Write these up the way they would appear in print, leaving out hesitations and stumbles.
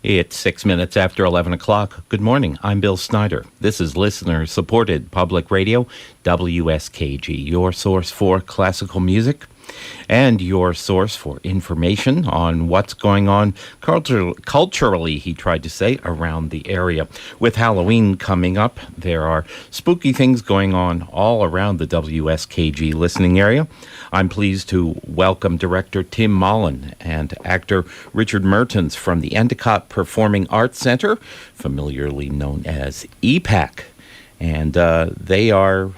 It's 6 minutes after 11 o'clock. Good morning. I'm Bill Snyder. This is listener-supported public radio, WSKG, your source for classical music and your source for information on what's going on culturally, he tried to say, around the area. With Halloween coming up, there are spooky things going on all around the WSKG listening area. I'm pleased to welcome director Tim Mollen and actor Rick Mertens from the Endicott Performing Arts Center, familiarly known as EPAC. And they are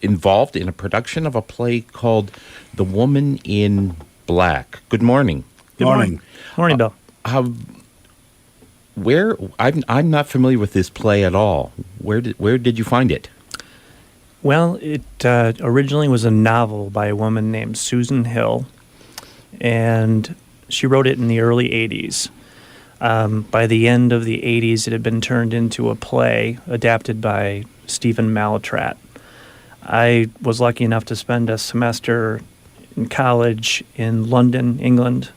involved in a production of a play called The Woman in Black. Good morning. Good morning. Morning, Bill. I'm not familiar with this play at all. Where did you find it? Well, it originally was a novel by a woman named Susan Hill, and she wrote it in the early 80s. By the end of the 80s, it had been turned into a play adapted by Stephen Mallatratt. I was lucky enough to spend a semester in college in London, England,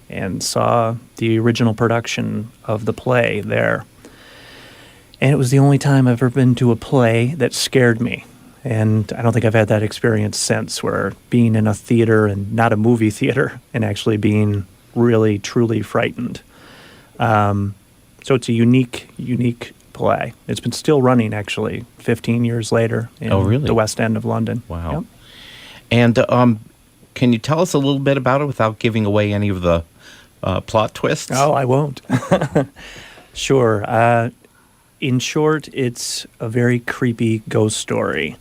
and saw the original production of the play there. And it was the only time I've ever been to a play that scared me. And I don't think I've had that experience since, where being in a theater and not a movie theater and actually being really, truly frightened. So it's a unique play. It's been still running, actually, 15 years later in the West End of London. Wow. Yep. And can you tell us a little bit about it without giving away any of the plot twists? Oh, I won't. Sure. In short, it's a very creepy ghost story.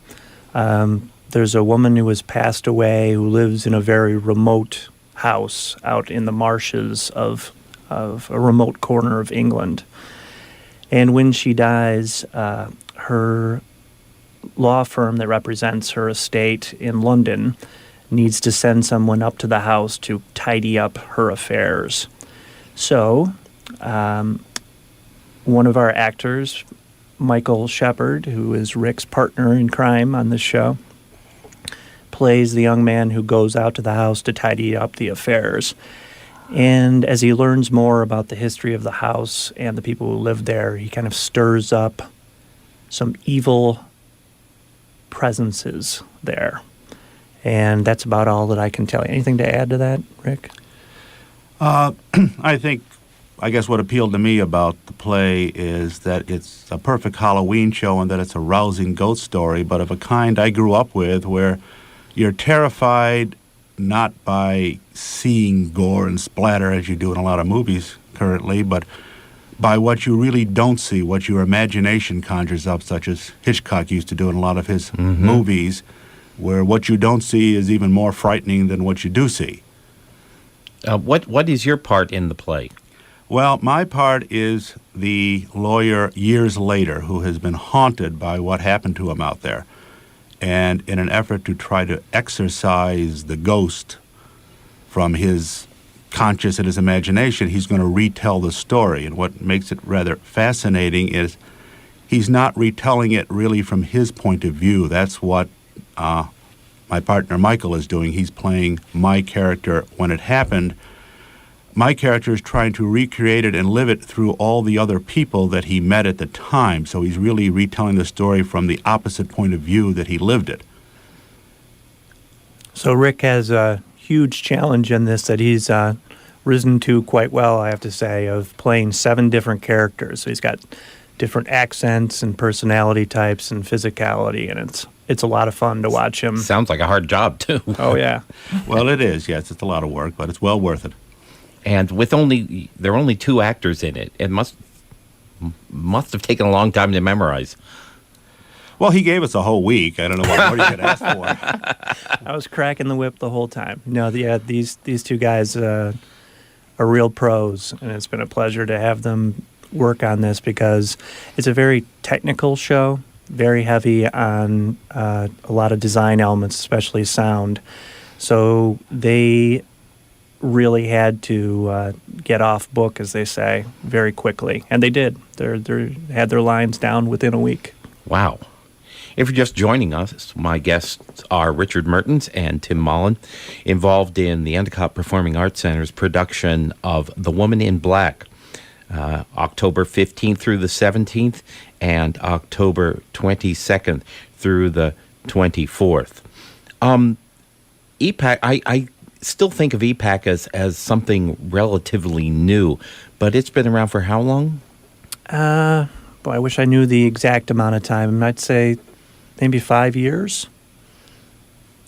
There's a woman who has passed away who lives in a very remote house out in the marshes of a remote corner of England. And when she dies, her law firm that represents her estate in London needs to send someone up to the house to tidy up her affairs. So, one of our actors, Michael Shepard, who is Rick's partner in crime on this show, plays the young man who goes out to the house to tidy up the affairs. And as he learns more about the history of the house and the people who live there, he kind of stirs up some evil presences there. And that's about all that I can tell you. Anything to add to that, Rick? I guess what appealed to me about the play is that it's a perfect Halloween show and that it's a rousing ghost story, but of a kind I grew up with, where you're terrified not by seeing gore and splatter as you do in a lot of movies currently, but by what you really don't see, what your imagination conjures up, such as Hitchcock used to do in a lot of his movies, where what you don't see is even more frightening than what you do see. What is your part in the play? Well, my part is the lawyer years later who has been haunted by what happened to him out there. And in an effort to try to exorcise the ghost from his conscious and his imagination, he's going to retell the story. And what makes it rather fascinating is he's not retelling it really from his point of view. That's what my partner Michael is doing. He's playing my character when it happened. My character is trying to recreate it and live it through all the other people that he met at the time. So he's really retelling the story from the opposite point of view that he lived it. So Rick has a huge challenge in this that he's risen to quite well, I have to say, of playing 7 different characters. So he's got different accents and personality types and physicality, and it's a lot of fun to watch him. Sounds like a hard job, too. Oh, yeah. Well, it is, yes. It's a lot of work, but it's well worth it. And there are only 2 actors in it. It must have taken a long time to memorize. Well, he gave us a whole week. I don't know what more you could ask for. I was cracking the whip the whole time. No, these 2 guys are real pros, and it's been a pleasure to have them work on this because it's a very technical show, very heavy on a lot of design elements, especially sound. So they really had to get off book, as they say, very quickly. And they did. They had their lines down within a week. Wow. If you're just joining us, my guests are Rick Mertens and Tim Mollen, involved in the Endicott Performing Arts Center's production of The Woman in Black. October 15th through the 17th, and October 22nd through the 24th. EPAC, I still think of EPAC as something relatively new, but it's been around for how long? Boy, I wish I knew the exact amount of time. I'd say maybe 5 years.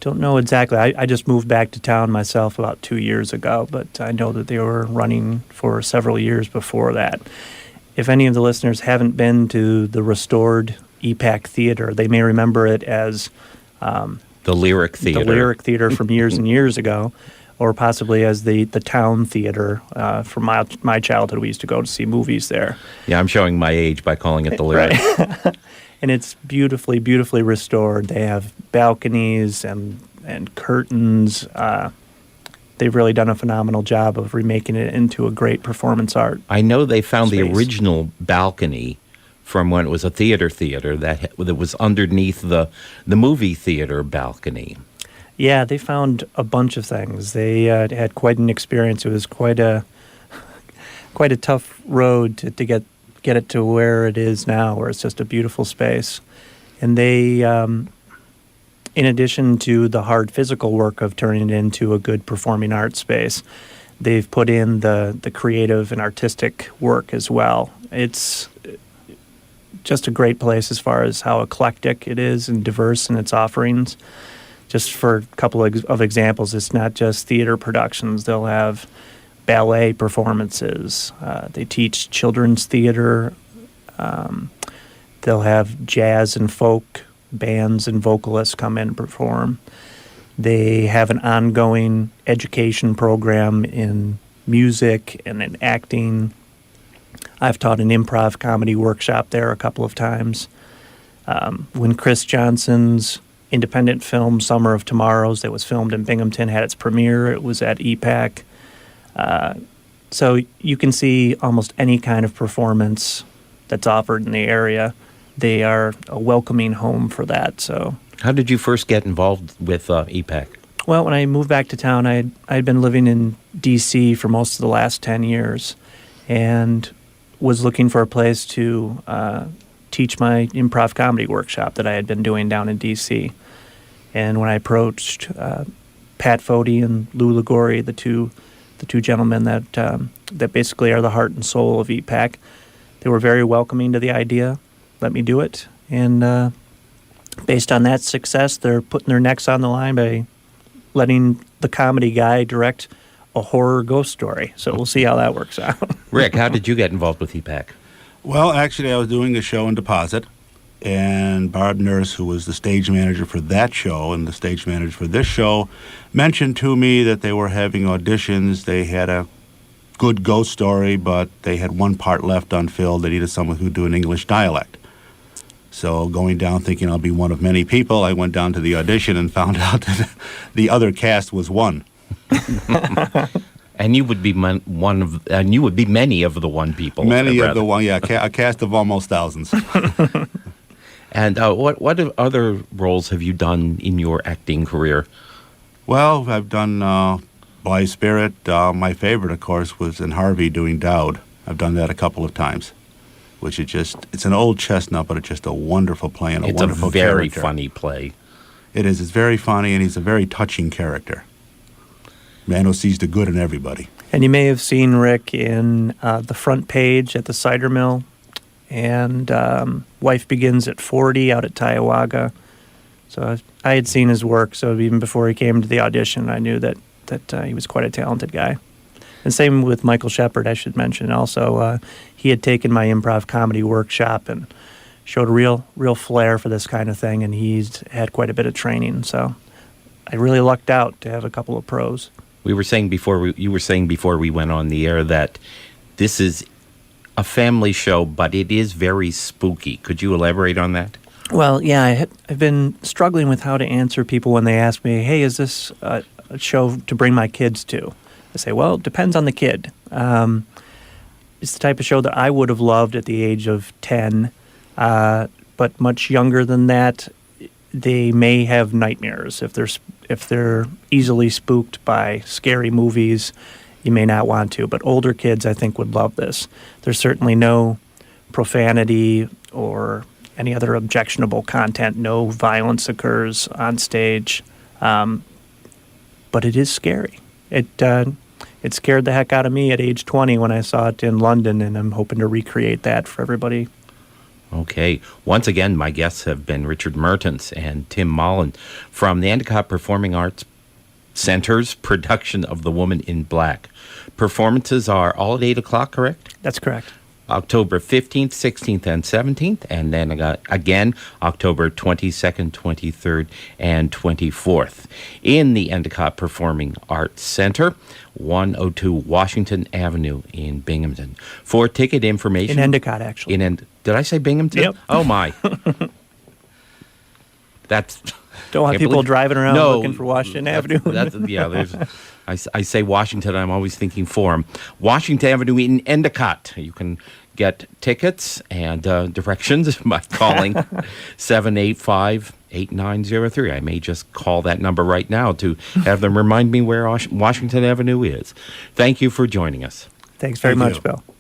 Don't know exactly. I just moved back to town myself about 2 years ago, but I know that they were running for several years before that. If any of the listeners haven't been to the restored EPAC Theater, they may remember it as the Lyric Theater. The Lyric Theater from years and years ago, or possibly as the Town Theater from my childhood. We used to go to see movies there. Yeah, I'm showing my age by calling it the Lyric. Right. And it's beautifully, beautifully restored. They have balconies and curtains. They've really done a phenomenal job of remaking it into a great performance art. I know they found space. the original balcony from when it was a theater that was underneath the movie theater balcony. Yeah, they found a bunch of things. They had quite an experience. It was quite a tough road to get it to where it is now, where it's just a beautiful space. And they, in addition to the hard physical work of turning it into a good performing arts space, they've put in the creative and artistic work as well. It's just a great place as far as how eclectic it is and diverse in its offerings. Just for a couple of examples, it's not just theater productions. They'll have ballet performances. They teach children's theater. They'll have jazz and folk bands and vocalists come in and perform. They have an ongoing education program in music and in acting. I've taught an improv comedy workshop there a couple of times. When Chris Johnson's independent film Summer of Tomorrows, that was filmed in Binghamton, had its premiere, it was at EPAC. So you can see almost any kind of performance that's offered in the area. They are a welcoming home for that. So, how did you first get involved with EPAC? Well, when I moved back to town, I'd been living in D.C. for most of the last 10 years and was looking for a place to teach my improv comedy workshop that I had been doing down in D.C. And when I approached Pat Fody and Lou Ligouri, the two gentlemen that basically are the heart and soul of EPAC, they were very welcoming to the idea, let me do it. And based on that success, they're putting their necks on the line by letting the comedy guy direct a horror ghost story. So we'll see how that works out. Rick, how did you get involved with EPAC? Well, actually, I was doing a show in Deposit, and Barb Nurse, who was the stage manager for that show and the stage manager for this show, mentioned to me that they were having auditions. They had a good ghost story, but they had one part left unfilled. They needed someone who would do an English dialect. So going down thinking I'll be one of many people, I went down to the audition and found out that the other cast was one. And you would be many of the one people. Many of the one, yeah, a cast of almost thousands. And what other roles have you done in your acting career? Well, I've done By Spirit. My favorite, of course, was in Harvey doing Dowd. I've done that a couple of times, which it's an old chestnut, but it's just a wonderful play and a wonderful character. It's a very funny play. It is. It's very funny, and he's a very touching character. Man who sees the good in everybody. And you may have seen Rick in the front page at the cider mill and Wife Begins at 40 out at Tiowaga. So I had seen his work, so even before he came to the audition, I knew that he was quite a talented guy. And same with Michael Shepard, I should mention. Also, he had taken my improv comedy workshop and showed a real flair for this kind of thing, and he's had quite a bit of training. So I really lucked out to have a couple of pros. You were saying before we went on the air that this is a family show, but it is very spooky. Could you elaborate on that? Well, yeah, I've been struggling with how to answer people when they ask me, hey, is this a show to bring my kids to? I say, well, it depends on the kid. It's the type of show that I would have loved at the age of 10, but much younger than that, they may have nightmares if they're easily spooked by scary movies you may not want to. But older kids, I think, would love this. There's certainly no profanity or any other objectionable content. No violence occurs on stage. But it is scary. It scared the heck out of me at age 20 when I saw it in London, and I'm hoping to recreate that for everybody. Okay. Once again, my guests have been Richard Mertens and Tim Mollen from the Endicott Performing Arts Center's production of The Woman in Black. Performances are all at 8 o'clock, correct? That's correct. October 15th, 16th, and 17th, and then again October 22nd, 23rd, and 24th in the Endicott Performing Arts Center, 102 Washington Avenue in Binghamton. For ticket information... In Endicott, actually. Did I say Binghamton? Yep. Oh, my. That's... Don't want people driving around No, looking for Washington Avenue. I say Washington, I'm always thinking Forum. Washington Avenue in Endicott. You can get tickets and directions by calling 785-8903. I may just call that number right now to have them remind me where Washington Avenue is. Thank you for joining us. Thanks very much, Bill.